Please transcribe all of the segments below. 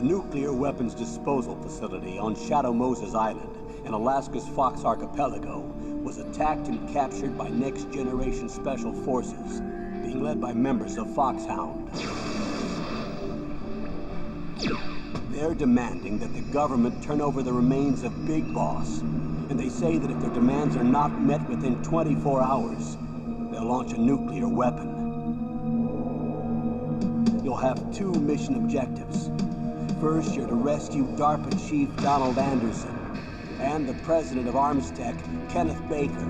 The nuclear weapons disposal facility on Shadow Moses Island in Alaska's Fox Archipelago was attacked and captured by Next Generation Special Forces, being led by members of Foxhound. They're demanding that the government turn over the remains of Big Boss, and they say that if their demands are not met within 24 hours, they'll launch a nuclear weapon. You'll have two mission objectives. First, you're to rescue DARPA Chief Donald Anderson and the president of Armstech, Kenneth Baker.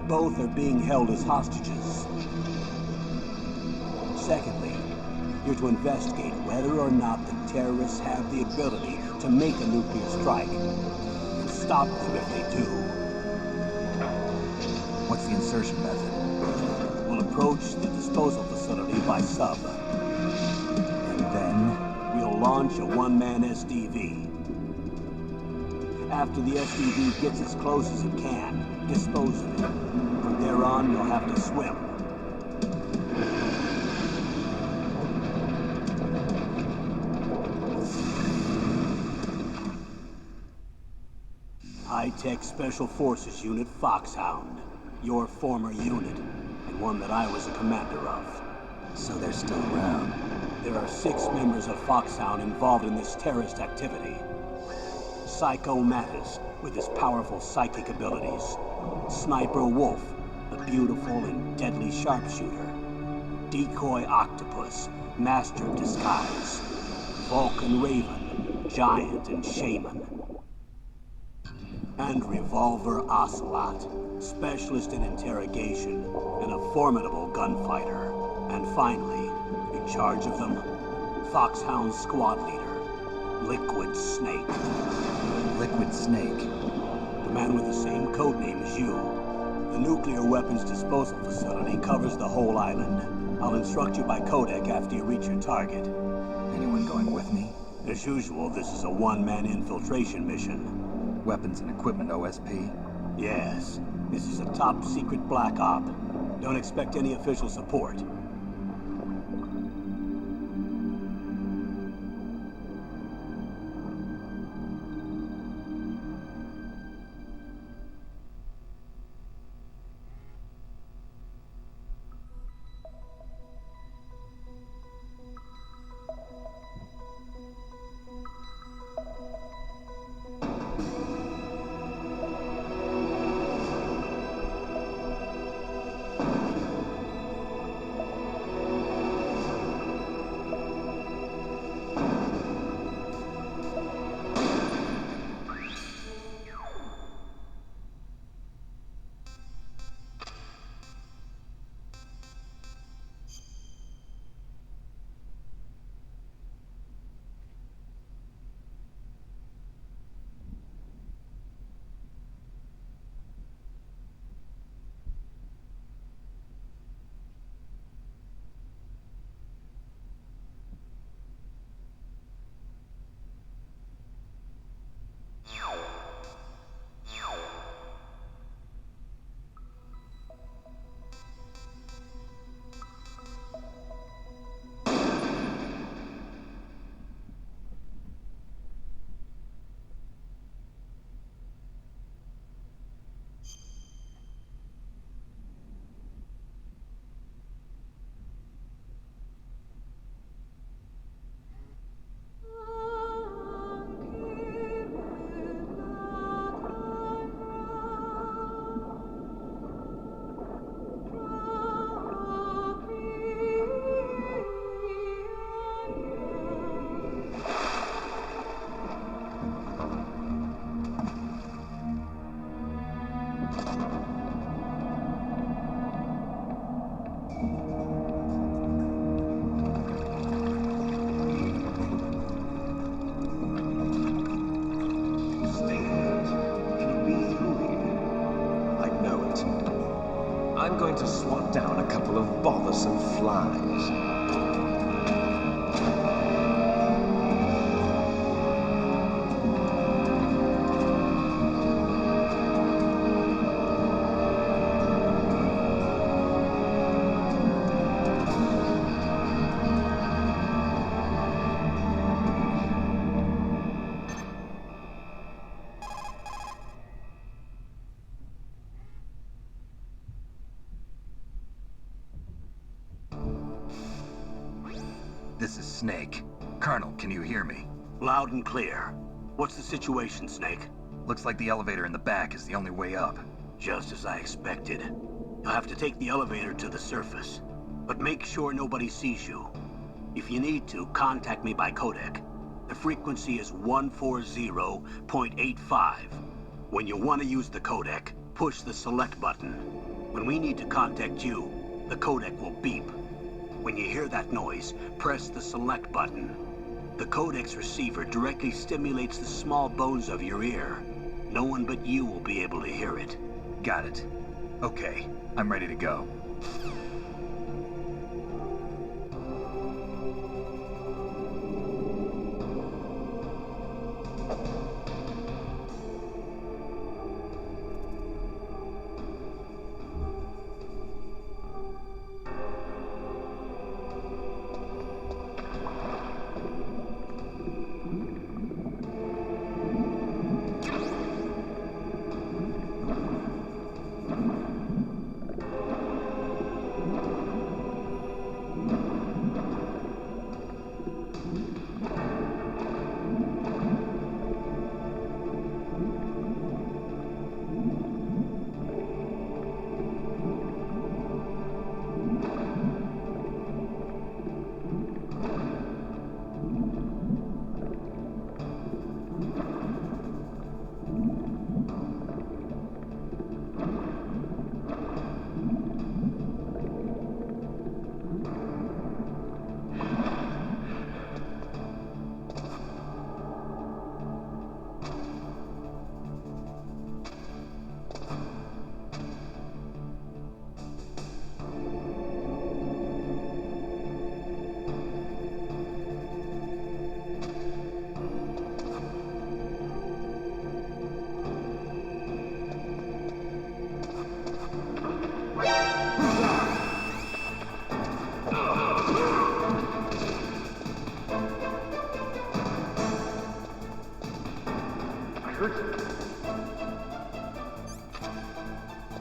Both are being held as hostages. Secondly, you're to investigate whether or not the terrorists have the ability to make a nuclear strike and stop them if they do. What's the insertion method? We'll approach the disposal facility by sub. And then? We'll launch a one-man SDV. After the SDV gets as close as it can, dispose of it. From there on, you'll have to swim. High-Tech Special Forces Unit Foxhound. Your former unit, and one that I was a commander of. So they're still around. There are 6 members of Foxhound involved in this terrorist activity. Psycho Mattis, with his powerful psychic abilities. Sniper Wolf, the beautiful and deadly sharpshooter. Decoy Octopus, master of disguise. Vulcan Raven, giant and shaman. And Revolver Ocelot, specialist in interrogation and a formidable gunfighter. And finally, in charge of them, Foxhound squad leader, Liquid Snake. Liquid Snake? The man with the same codename as you. The nuclear weapons disposal facility covers the whole island. I'll instruct you by codec after you reach your target. Anyone going with me? As usual, this is a one-man infiltration mission. Weapons and equipment OSP? Yes. This is a top-secret black op. Don't expect any official support. I'm going to swat down a couple of bothersome flies. This is Snake. Colonel, can you hear me? Loud and clear. What's the situation, Snake? Looks like the elevator in the back is the only way up. Just as I expected. You'll have to take the elevator to the surface. But make sure nobody sees you. If you need to, contact me by codec. The frequency is 140.85. When you want to use the codec, push the select button. When we need to contact you, the codec will beep. When you hear that noise, press the select button. The codec's receiver directly stimulates the small bones of your ear. No one but you will be able to hear it. Got it. Okay, I'm ready to go.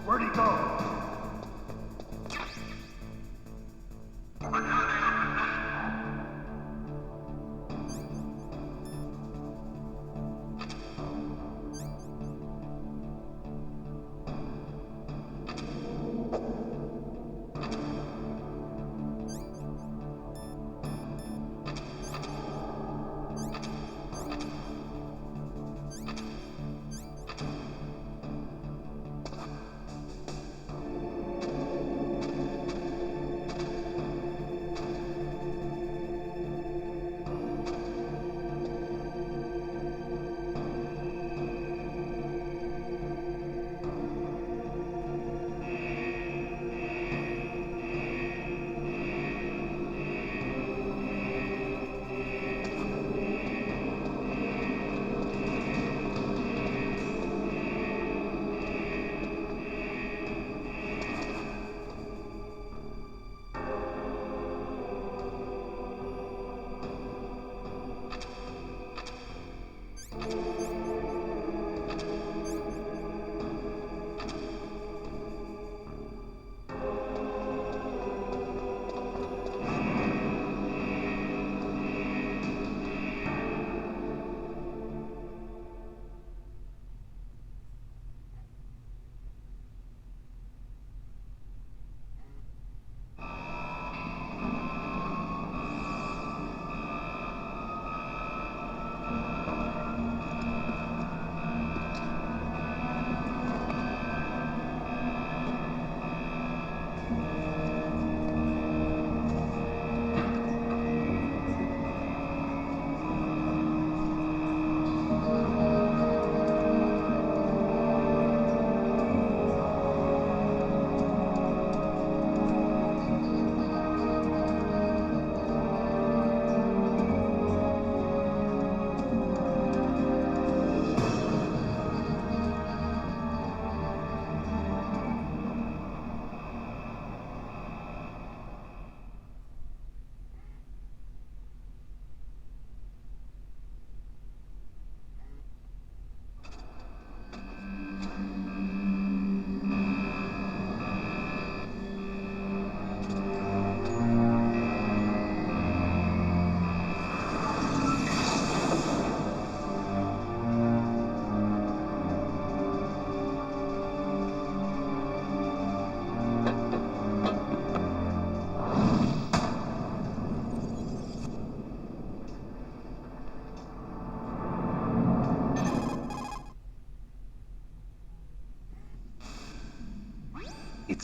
Where'd he go?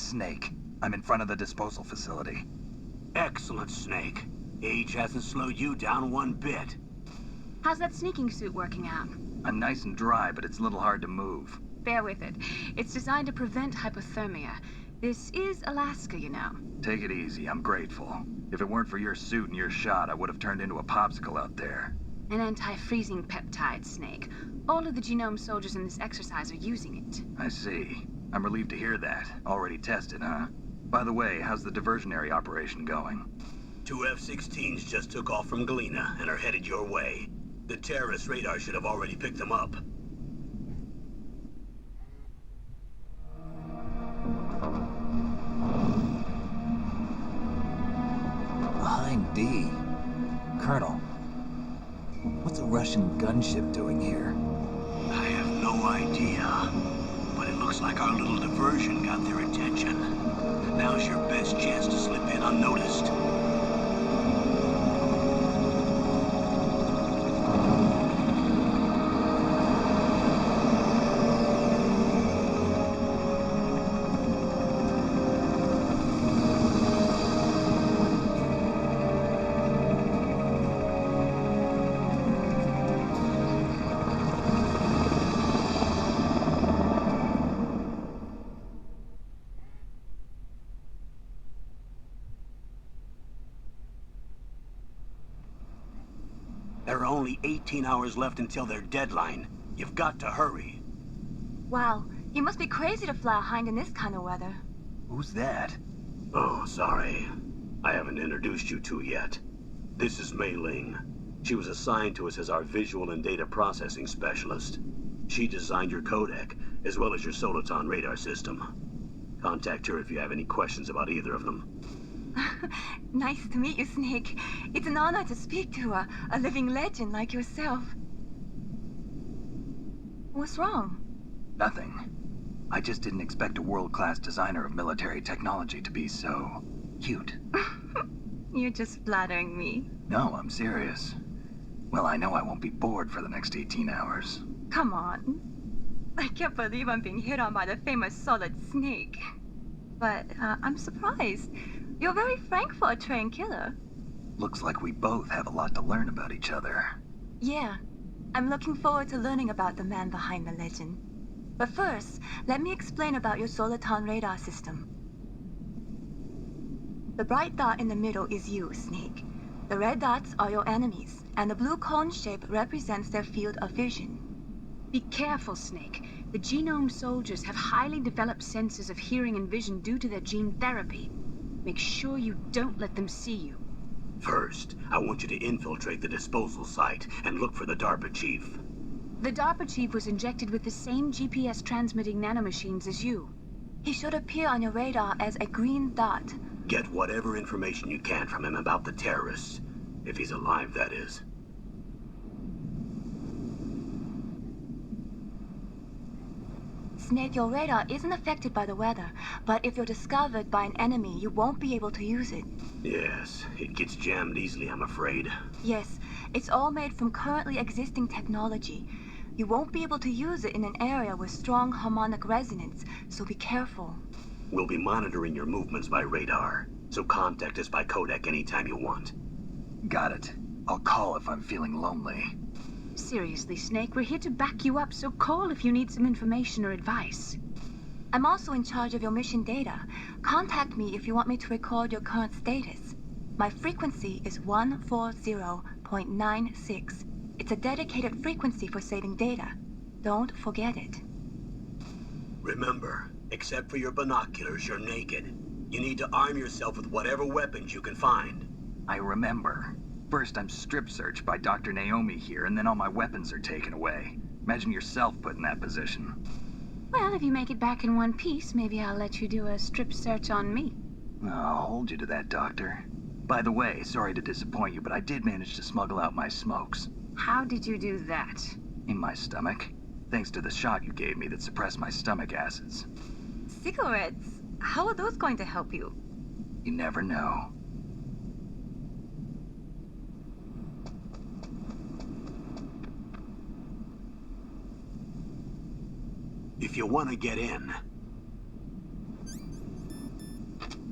Snake. I'm in front of the disposal facility. Excellent, Snake. Age hasn't slowed you down one bit. How's that sneaking suit working out? I'm nice and dry, but it's a little hard to move. Bear with it. It's designed to prevent hypothermia. This is Alaska, you know. Take it easy, I'm grateful. If it weren't for your suit and your shot, I would have turned into a popsicle out there. An anti-freezing peptide, Snake. All of the genome soldiers in this exercise are using it. I see. I'm relieved to hear that. Already tested, huh? By the way, how's the diversionary operation going? 2 F-16s just took off from Galena and are headed your way. The terrorist radar should have already picked them up. Behind D. Colonel, what's a Russian gunship doing here? I have no idea, but it looks like our little diversion got their attention. Now's your best chance to slip in unnoticed. There are only 18 hours left until their deadline. You've got to hurry. Wow, you must be crazy to fly a hind in this kind of weather. Who's that? Oh, sorry. I haven't introduced you to yet. This is Mei Ling. She was assigned to us as our visual and data processing specialist. She designed your codec, as well as your Soliton radar system. Contact her if you have any questions about either of them. Nice to meet you, Snake. It's an honor to speak to a living legend like yourself. What's wrong? Nothing. I just didn't expect a world-class designer of military technology to be so cute. You're just flattering me. No, I'm serious. Well, I know I won't be bored for the next 18 hours. Come on. I can't believe I'm being hit on by the famous Solid Snake. But I'm surprised. You're very frank for a trained killer. Looks like we both have a lot to learn about each other. Yeah, I'm looking forward to learning about the man behind the legend. But first, let me explain about your Soliton radar system. The bright dot in the middle is you, Snake. The red dots are your enemies, and the blue cone shape represents their field of vision. Be careful, Snake. The genome soldiers have highly developed senses of hearing and vision due to their gene therapy. Make sure you don't let them see you. First, I want you to infiltrate the disposal site and look for the DARPA chief. The DARPA chief was injected with the same GPS transmitting nanomachines as you. He should appear on your radar as a green dot. Get whatever information you can from him about the terrorists. If he's alive, that is. Snake, your radar isn't affected by the weather, but if you're discovered by an enemy, you won't be able to use it. Yes, it gets jammed easily, I'm afraid. Yes, it's all made from currently existing technology. You won't be able to use it in an area with strong harmonic resonance, so be careful. We'll be monitoring your movements by radar, so contact us by codec anytime you want. Got it. I'll call if I'm feeling lonely. Seriously, Snake, we're here to back you up, so call if you need some information or advice. I'm also in charge of your mission data. Contact me if you want me to record your current status. My frequency is 140.96. It's a dedicated frequency for saving data. Don't forget it. Remember, except for your binoculars, you're naked. You need to arm yourself with whatever weapons you can find. I remember. First, I'm strip searched by Dr. Naomi here, and then all my weapons are taken away. Imagine yourself put in that position. Well, if you make it back in one piece, maybe I'll let you do a strip search on me. I'll hold you to that, Doctor. By the way, sorry to disappoint you, but I did manage to smuggle out my smokes. How did you do that? In my stomach. Thanks to the shot you gave me that suppressed my stomach acids. Cigarettes? How are those going to help you? You never know. If you want to get in,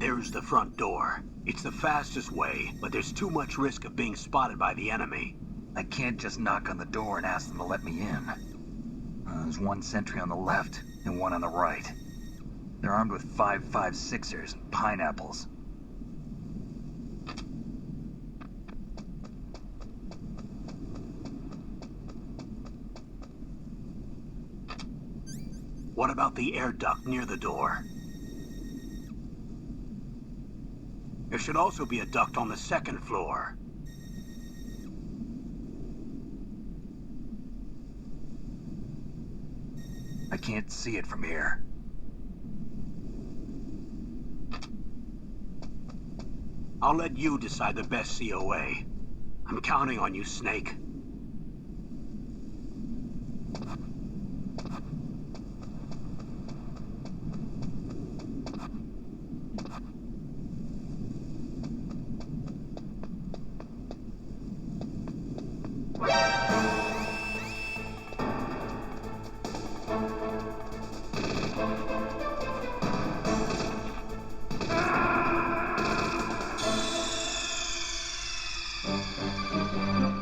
There's the front door. It's the fastest way, but there's too much risk of being spotted by the enemy. I can't just knock on the door and ask them to let me in. There's one sentry on the left and one on the right. They're armed with 5.56ers and pineapples. What about the air duct near the door? There should also be a duct on the second floor. I can't see it from here. I'll let you decide the best COA. I'm counting on you, Snake.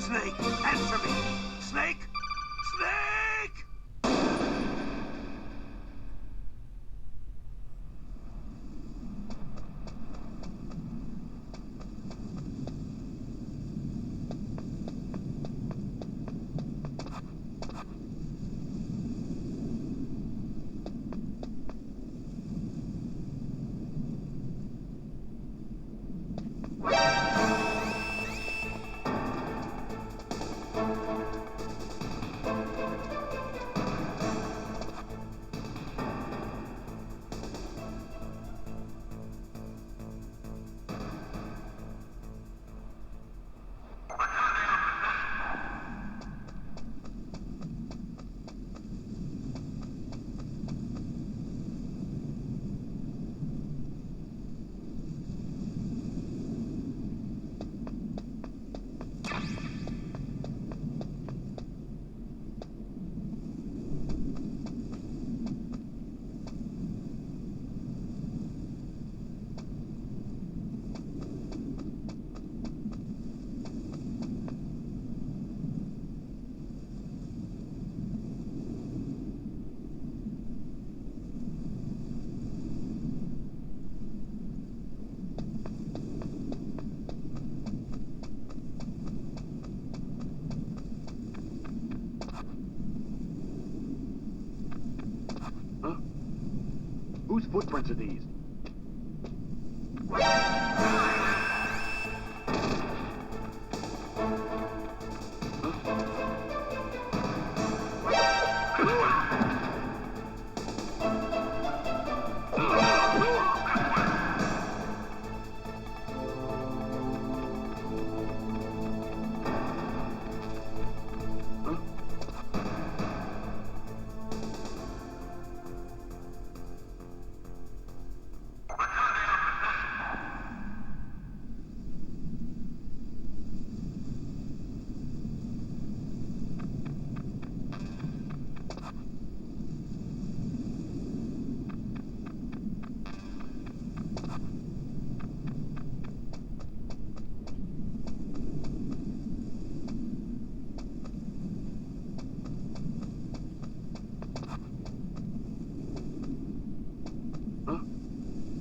Snake, answer me! Snake! Snake! Whose footprints are these?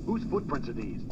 Whose footprints are these?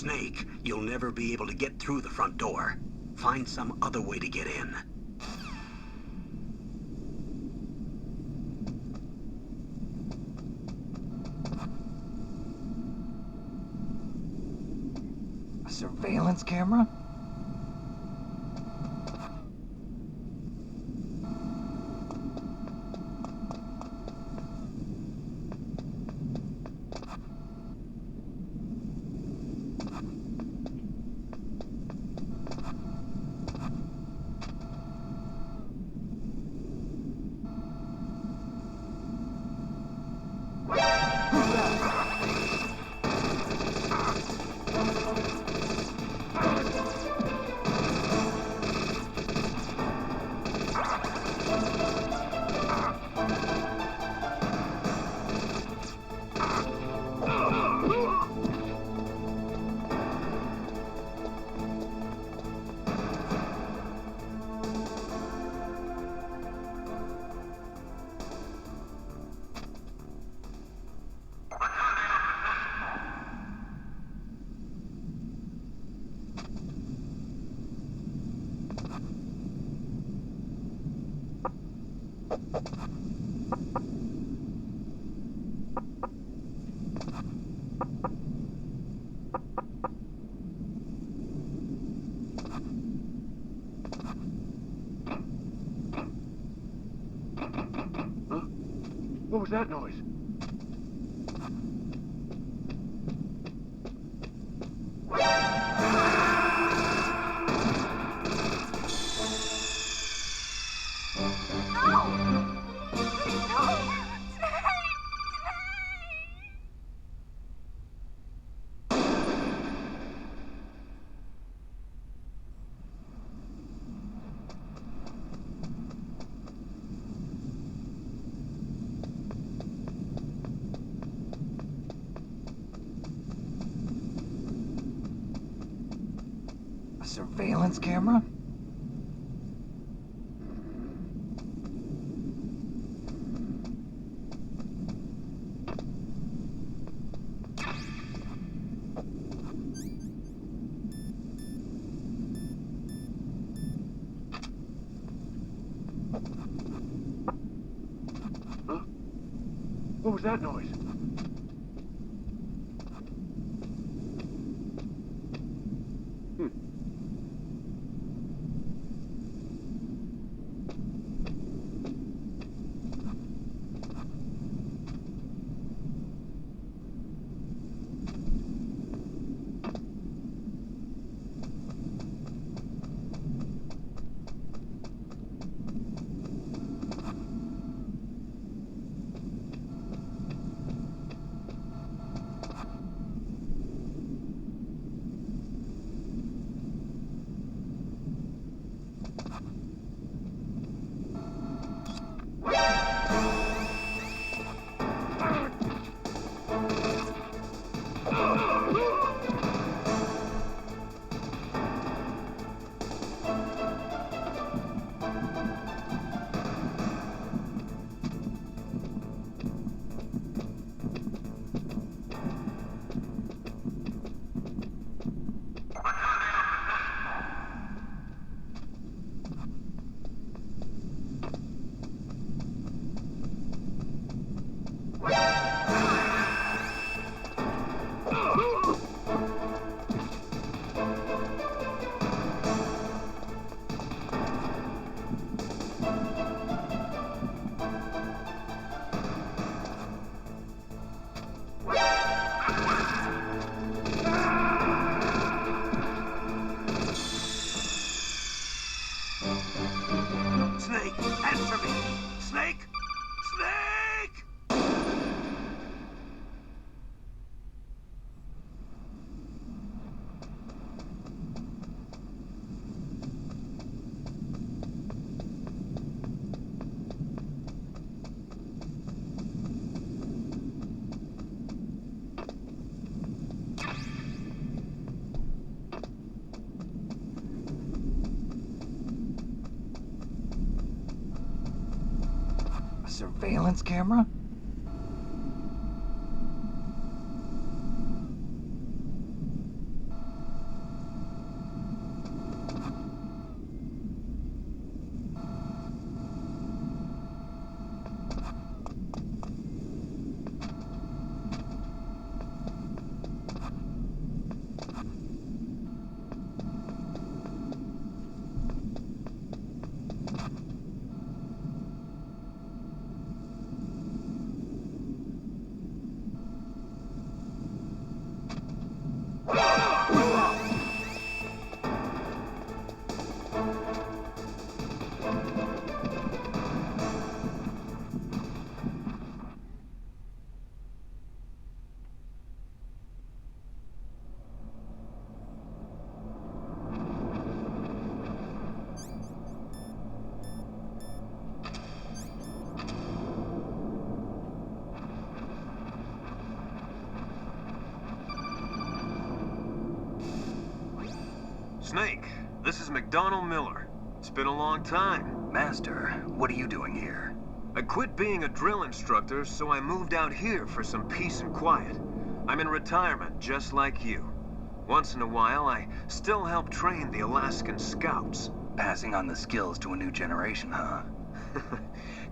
Snake, you'll never be able to get through the front door. Find some other way to get in. A surveillance camera? What was that noise? A surveillance camera? What was that noise? Snake, answer me! Snake! Snake! A surveillance camera? Snake, this is McDonald Miller. It's been a long time. Master, what are you doing here? I quit being a drill instructor, so I moved out here for some peace and quiet. I'm in retirement, just like you. Once in a while, I still help train the Alaskan Scouts. Passing on the skills to a new generation, huh?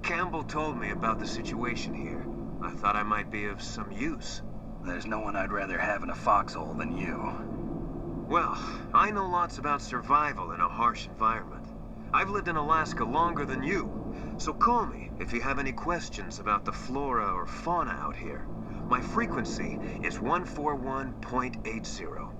Campbell told me about the situation here. I thought I might be of some use. There's no one I'd rather have in a foxhole than you. Well, I know lots about survival in a harsh environment. I've lived in Alaska longer than you, so call me if you have any questions about the flora or fauna out here. My frequency is 141.80.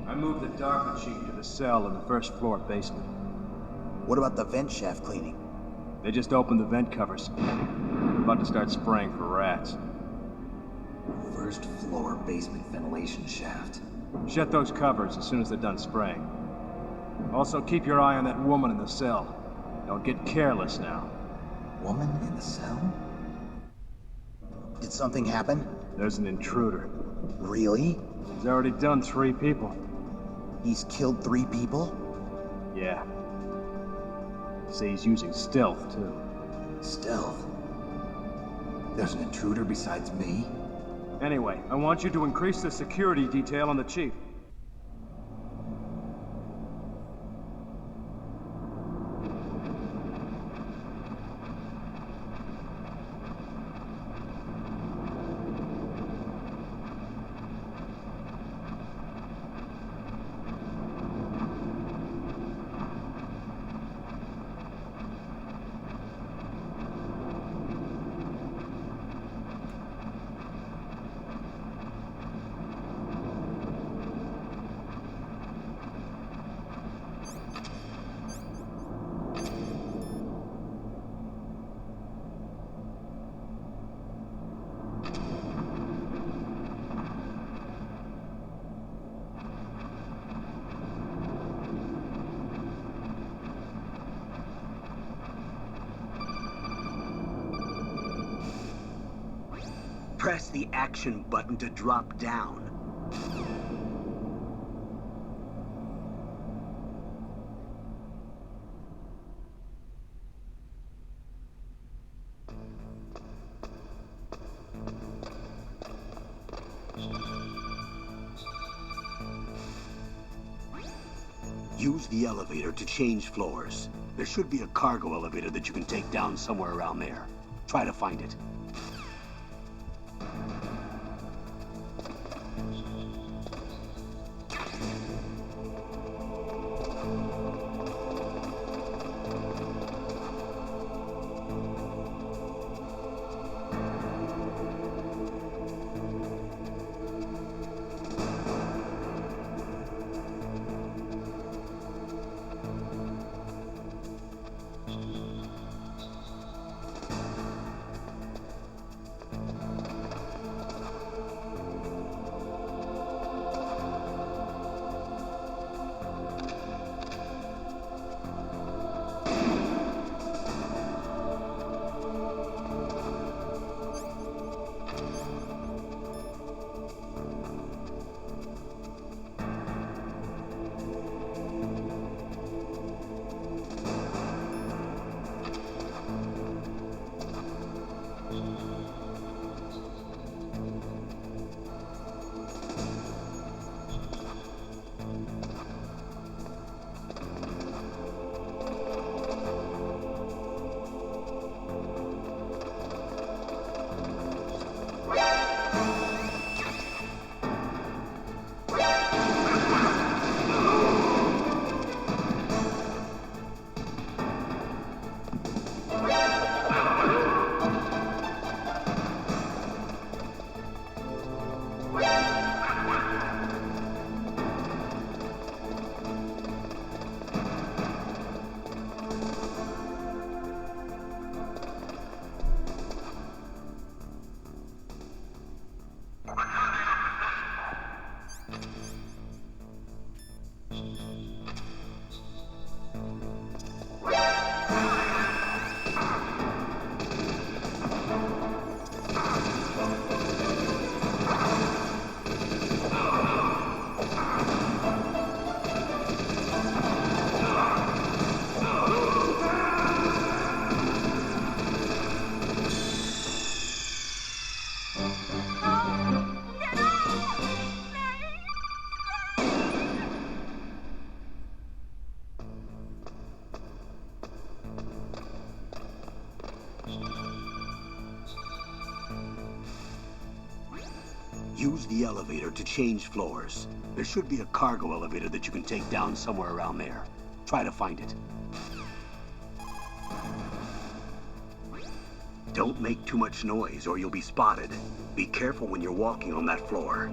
I moved the dark machine to the cell in the first floor basement. What about the vent shaft cleaning? They just opened the vent covers. About to start spraying for rats. First floor basement ventilation shaft. Shut those covers as soon as they're done spraying. Also, keep your eye on that woman in the cell. Don't get careless now. Woman in the cell? Did something happen? There's an intruder. Really? He's already done 3 people. He's killed 3 people? Yeah. Say he's using stealth, too. Stealth? There's an intruder besides me? Anyway, I want you to increase the security detail on the chief. Press the action button to drop down. Use the elevator to change floors. There should be a cargo elevator that you can take down somewhere around there. Try to find it. Use the elevator to change floors. There should be a cargo elevator that you can take down somewhere around there. Try to find it. Don't make too much noise or you'll be spotted. Be careful when you're walking on that floor.